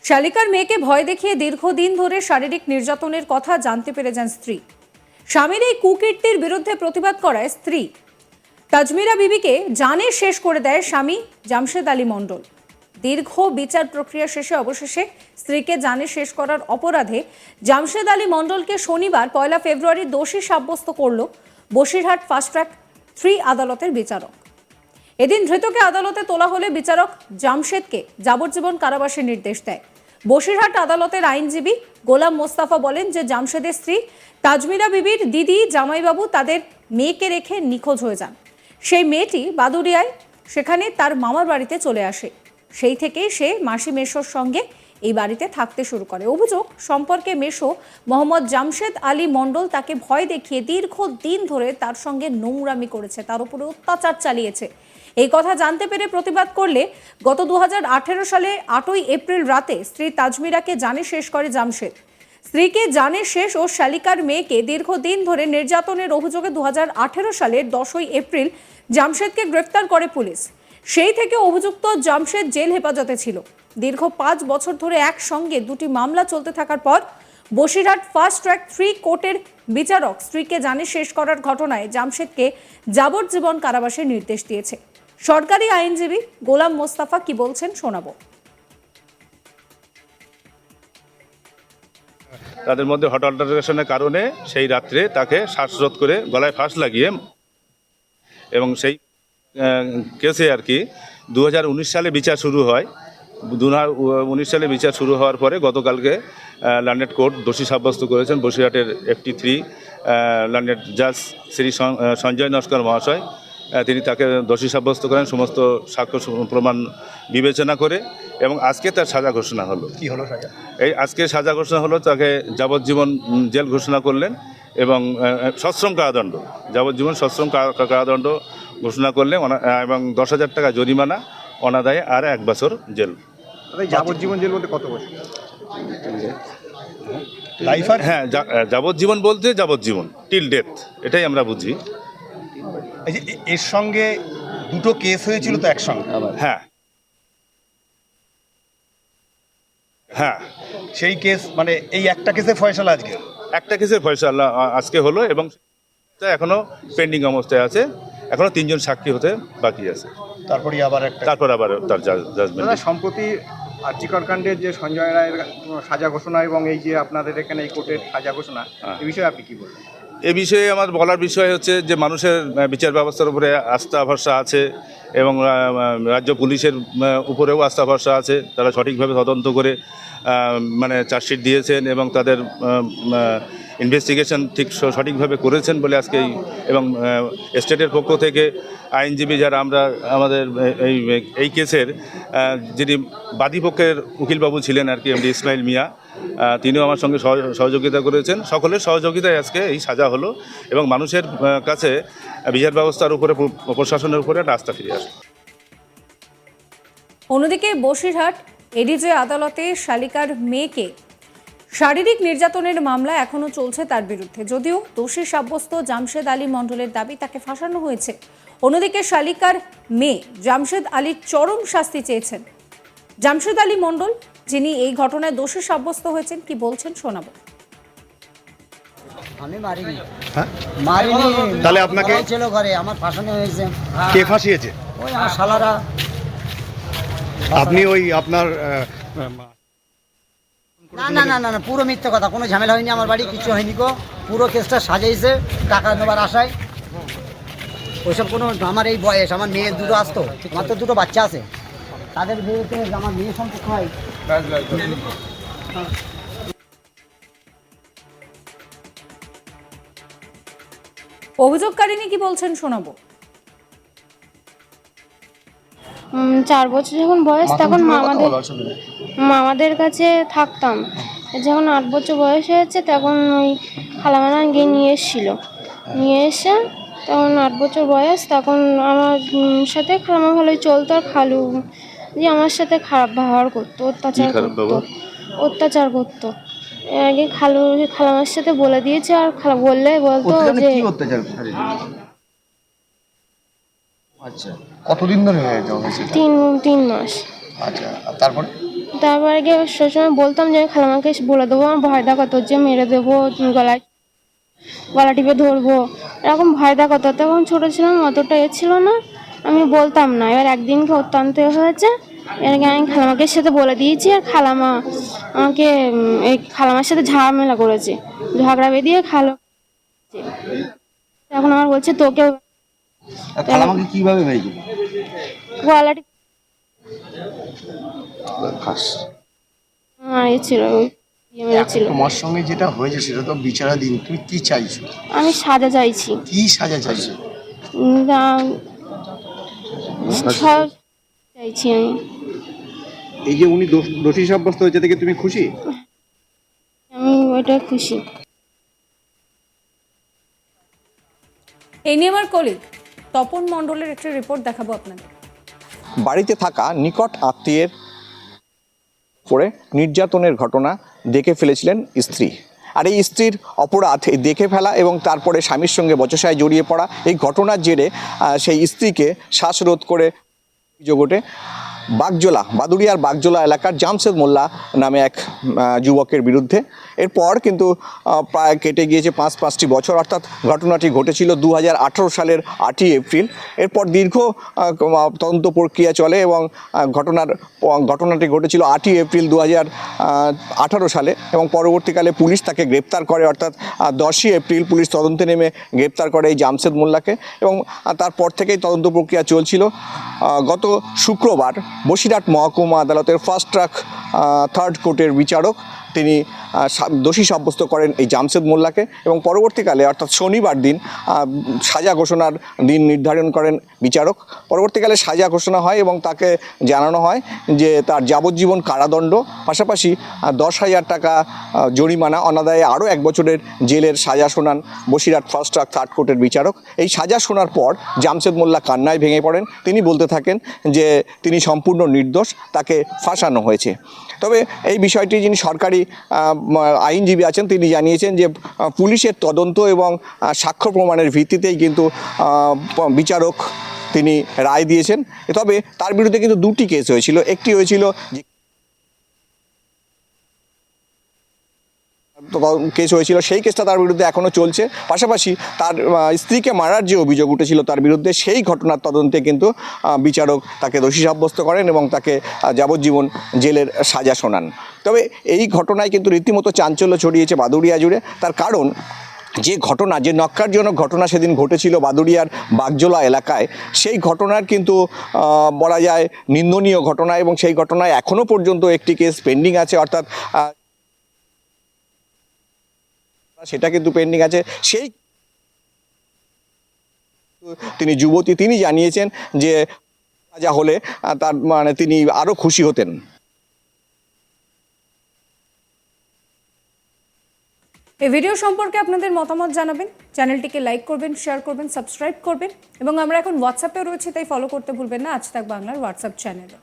শালিকার মেয়েকে ভয় দেখিয়ে দীর্ঘদিন ধরে শারীরিক নির্যাতনের কথা জানতে পেরে যান স্ত্রী। স্বামীর এই কুকীর্তির বিরুদ্ধে প্রতিবাদ করায় স্ত্রী তাজমিরা বিবিকে জানে শেষ করে দেয় স্বামী জামশেদ আলী মণ্ডল। দীর্ঘ বিচার প্রক্রিয়া শেষে অবশেষে স্ত্রীকে জানে শেষ করার অপরাধে জামশেদ আলী মণ্ডলকে শনিবার 1 ফেব্রুয়ারি দোষী সাব্যস্ত করল বসিরহাট ফাস্ট ট্র্যাক 3 আদালতের বিচারক। এদিন ধৃতকে আদালতে তোলা হলে বিচারক জামশেদকে যাবজ্জীবন কারাবাসের নির্দেশ দেয়। বসিরহাট আদালতের আইনজীবী গোলাম মোস্তাফা বলেন যে জামশেদের স্ত্রী তাজমিরা বিবির দিদি জামাইবাবু তাদের মেয়েকে রেখে নিখোঁজ হয়ে যান। সেই মেয়েটি বাদুড়িয়ায় সেখানে তার মামার বাড়িতে চলে আসে। সেই থেকেই সে মাসি মেশোর সঙ্গে এই বাড়িতে থাকতে শুরু করে। অভিযোগ, সম্পর্কে মেশো মোহাম্মদ জামশেদ আলী মণ্ডল তাকে ভয় দেখিয়ে দীর্ঘদিন ধরে তার সঙ্গে নোংরামি করেছে, তার উপরে অত্যাচার চালিয়েছে। এই কথা জানতে পেরে প্রতিবাদ করলে গত 2018 সালে 8ই এপ্রিল রাতে স্ত্রী তাজমিরাকে জানে শেষ করে জামশেদ। স্ত্রীকে জানে শেষ ও শালিকার মেয়েকে দীর্ঘদিন ধরে নির্যাতনের অভিযোগে 2018 সালের 10ই এপ্রিল জামশেদকে গ্রেফতার করে পুলিশ। সেই থেকে অভিযুক্ত জামশেদ জেল হেফাজতে ছিল। দীর্ঘ 5 বছর ধরে একসঙ্গে দুটি মামলা চলতে থাকার পর বসিরহাট ফাস্ট ট্র্যাক 3 কোর্টের বিচারক স্ত্রীকে জানে শেষ করার ঘটনায় জামশেদকে যাবজ্জীবন কারাবাসের নির্দেশ দিয়েছে। সরকারি আইনজীবী গোলাম মোস্তাফা কি বলছেন শোনাবো। তাদের মধ্যে হট অল্টারেশনের কারণে সেই রাত্রে তাকে শ্বাসরোধ করে গলায় ফাঁস লাগিয়ে এবং সেই কেসে আর কি 2019 সালে বিচার শুরু হয়। 2019 সালে বিচার শুরু হওয়ার পরে গতকালকে লন্ডন কোর্ট দোষী সাব্যস্ত করেছেন বসিরহাটের FT3 লন্ডন জাজ শ্রী সঞ্জয় নস্কর মহাশয়। তিনি তাকে দোষী সাব্যস্ত করেন সমস্ত সাক্ষ্য প্রমাণ বিবেচনা করে এবং আজকে তার সাজা ঘোষণা হলো। কি হলো সাজা? এই আজকে সাজা ঘোষণা হলো, তাকে যাবজ্জীবন জেল ঘোষণা করলেন এবং সশ্রম কারাদণ্ড, যাবজ্জীবন সশ্রম কারাদণ্ড ঘোষণা করলেন এবং 10,000 টাকা জরিমানা, অনাদায়ে আর 1 বছর জেল। যাবজ্জীবন জেল বলতে কত বছর? লাইফ? আর হ্যাঁ, যাবজ্জীবন বলতে যাবজ্জীবন টিল ডেথ, এটাই আমরা বুঝি। এই যে এর সঙ্গে দুটো কেস হয়েছিল তো একসঙ্গে? হ্যাঁ হ্যাঁ, সেই কেস মানে এই একটা কেসের ফয়সালা আজকে? একটা কেসের ফয়সালা আজকে হলো এবং এখনো পেন্ডিং অবস্থায় আছে, এখনো 3 জন সাক্ষী হতে বাকি আছে। তারপরে আবার একটা, তারপর আবার তার জাজমেন্ট। সম্প্রতি আর্জিকর কাণ্ডের যে সঞ্জয় রায়ের সাজা ঘোষণা এবং এই যে আপনাদের এখানে এই কোর্টের সাজা ঘোষণা, এই বিষয়ে আপনি কি বলবেন? এ বিষয়ে আমার বলার বিষয় হচ্ছে যে মানুষের বিচার ব্যবস্থার উপরে আস্থা ভরসা আছে এবং রাজ্য পুলিশের উপরেও আস্থা ভরসা আছে। তারা সঠিকভাবে তদন্ত করে মানে চার্জশিট দিয়েছেন এবং তাদের ইনভেস্টিগেশন ঠিক সঠিকভাবে করেছেন বলে আজকে এবং স্টেটের পক্ষ থেকে আইনজীবী যারা আমরা আমাদের এই কেসের যিনি বাদীপক্ষের উকিলবাবু ছিলেন আর কি এমডি ইসমাইল মিয়া, তিনিও আমার সঙ্গে সহযোগিতা করেছেন। সকলের সহযোগিতায় আজকে এই সাজা হলো এবং মানুষের কাছে বিচার ব্যবস্থার উপরে প্রশাসনের উপরে একটা আস্থা ফিরে আসে। অন্যদিকে বসিরহাট এডিজে আদালতে শালিকার মেয়েকে শারীরিক নির্যাতনের মামলা এখনো চলছে তার বিরুদ্ধে। যদিও দোষী সাব্যস্ত জামশেদ আলী মণ্ডলের দাবি তাকে ফাঁসানো হয়েছে। অন্যদিকে শালিকার মেয়ে জামশেদ আলীর চরম শাস্তি চেয়েছেন। জামশেদ আলী মণ্ডল, যিনি এই ঘটনায় দোষী সাব্যস্ত হয়েছেন, কি বলছেন শোনাবো। আমি মারিনি। হ্যাঁ, মারিনি। তাহলে আপনাকে ছিল ঘরে, আমার ফাঁসানো হয়েছে। কে ফাঁসিয়েছে? ওই আমার শালারা। আপনি ওই আপনার না না না না না, পুরো মিথ্যে কথা, কোনো ঝামেলা হয়নি, আমার বাড়ি কিছু হয়নি গো। পুরো কেসটা সাজাইছে টাকা নেবার আশায়। ওইসব কোনো, আমার এই বয়স, আমার মেয়ে দুটো আসতো, আমার তো 2টো বাচ্চা আছে, তাদের বিয়েতে আমার মেয়ে সম্পর্ক হয়। অভিযোগকারিনী কি বলছেন শোনাবো। 4 বছর যখন বয়স তখন মামাদের কাছে থাকতাম। যখন 8 বছর বয়স হয়েছে তখন ওই খালামানা গিয়ে নিয়ে এসেছিলো। নিয়ে এসে তখন 8 বছর বয়স, তখন আমার সাথে খালামা ভালোই চলতো। আর খালু যে আমার সাথে খারাপ ব্যবহার করতো, অত্যাচার করতো। আগে খালামার সাথে বলে দিয়েছে, আর বললে বলতো যে আচ্ছা, কতদিন ধরে হয়ে যাওয়া হয়েছে? 3 মাস। আচ্ছা, তারপরে তারপরে গিয়ে সবসময় বলতাম যে আমি খালামাকে বলে দেবো, আমার ভয় দেখাতো যে মেরে দেবো, গলা টিপে ধরবো, এরকম ভয় দেখাতো। তখন ছোটো ছিলাম, অতটা ছিল না, আমি বলতাম না। এবার একদিনকে অত্যন্ত হয়েছে, এর আগে আমি খালামাকে সাথে বলে দিয়েছি, আর খালামা আমাকে এই খালামার সাথে ঝামেলা করেছে, ঝগড়া বেঁধিয়ে এখন আমার বলছে তোকে খালামাকে কিভাবে মেরেছে? গলাটি মারিয়েছিল, মেরেছিল। তোমার সঙ্গে যেটা হয়েছে সেটা তো বিচারাধীন, তুমি কি চাইছো? আমি সাজা চাইছি। কি সাজা চাইছো? চাইছি আমি। এই যে উনি দোষী সাব্যস্ত হয়েছে থেকে তুমি খুশি? আমি ওইটা খুশি। এই নিয়ে আমার কলিগ তপন মণ্ডলের একটি রিপোর্ট দেখাবো আপনাদের। বাড়িতে থাকা নিকট আত্মীয়ের পরে নির্যাতনের ঘটনা দেখে ফেলেছিলেন স্ত্রী। আর এই স্ত্রীর অপরাধ দেখে ফেলা এবং তারপরে স্বামীর সঙ্গে বচসায় জড়িয়ে পড়া, এই ঘটনার জেরে সেই স্ত্রীকে শ্বাসরোধ করে অভিযোগ ওঠে বাদুড়িয়ার বাগজোলা এলাকার জামশেদ মোল্লা নামে এক যুবকের বিরুদ্ধে। এরপর কিন্তু প্রায় কেটে গিয়েছে পাঁচটি বছর, অর্থাৎ ঘটনাটি ঘটেছিল 2018 সালের 8ই এপ্রিল। এরপর দীর্ঘ তদন্ত প্রক্রিয়া চলে এবং ঘটনাটি ঘটেছিল 8ই এপ্রিল 2018 সালে এবং পরবর্তীকালে পুলিশ তাকে গ্রেপ্তার করে, অর্থাৎ 10ই এপ্রিল পুলিশ তদন্তে নেমে গ্রেপ্তার করে এই জামশেদ মোল্লাকে এবং তারপর থেকেই তদন্ত প্রক্রিয়া চলছিল। গত শুক্রবার বসিরহাট মহকুমা আদালতের ফার্স্ট ট্র্যাক 3rd কোর্টের বিচারক তিনি দোষী সাব্যস্ত করেন এই জামশেদ মোল্লাকে এবং পরবর্তীকালে অর্থাৎ শনিবার দিন সাজা ঘোষণার দিন নির্ধারণ করেন বিচারক। পরবর্তীকালে সাজা ঘোষণা হয় এবং তাকে জানানো হয় যে তার যাবজ্জীবন কারাদণ্ড, পাশাপাশি 10,000 টাকা জরিমানা, অনাদায়ে আরও 1 বছরের জেলের সাজা শোনান বসিরহাট ফার্স্ট ট্র্যাক 3rd কোর্টের বিচারক। এই সাজা শোনার পর জামশেদ মোল্লা কান্নায় ভেঙে পড়েন। তিনি বলতে থাকেন যে তিনি সম্পূর্ণ নির্দোষ, তাকে ফাঁসানো হয়েছে। তবে এই বিষয়টি যিনি সরকারি আইনজীবী আছেন তিনি জানিয়েছেন যে পুলিশের তদন্ত এবং সাক্ষ্য প্রমাণের ভিত্তিতেই কিন্তু বিচারক তিনি রায় দিয়েছেন। তবে তার বিরুদ্ধে কিন্তু 2টি কেস হয়েছিল। একটি হয়েছিল সেই কেসটা তার বিরুদ্ধে এখনও চলছে। পাশাপাশি তার স্ত্রীকে মারার যে অভিযোগ উঠেছিল তার বিরুদ্ধে, সেই ঘটনার তদন্তে কিন্তু বিচারক তাকে দোষী সাব্যস্ত করেন এবং তাকে যাবজ্জীবন জেলের সাজা শোনান। তবে এই ঘটনায় কিন্তু রীতিমতো চাঞ্চল্য ছড়িয়েছে বাদুড়িয়া জুড়ে। তার কারণ যে ঘটনা, যে ন্যক্কারজনক ঘটনা সেদিন ঘটেছিল বাদুড়িয়ার বাগজোলা এলাকায়, সেই ঘটনার কিন্তু বলা যায় নিন্দনীয় ঘটনা এবং সেই ঘটনায় এখনও পর্যন্ত একটি কেস পেন্ডিং আছে, অর্থাৎ সেটা কিন্তু পেন্ডিং আছে। সেই তিনি যুবতী, তিনি জানিয়েছেন যে যা হলে তার তিনি আরও খুশি হতেন। এই ভিডিও সম্পর্কে আপনাদের মতামত জানাবেন, চ্যানেলটিকে লাইক করবেন, শেয়ার করবেন, সাবস্ক্রাইব করবেন এবং আমরা এখন হোয়াটসঅ্যাপেও রয়েছে, তাই ফলো করতে ভুলবেন না আজ তাক বাংলার হোয়াটসঅ্যাপ চ্যানেলে।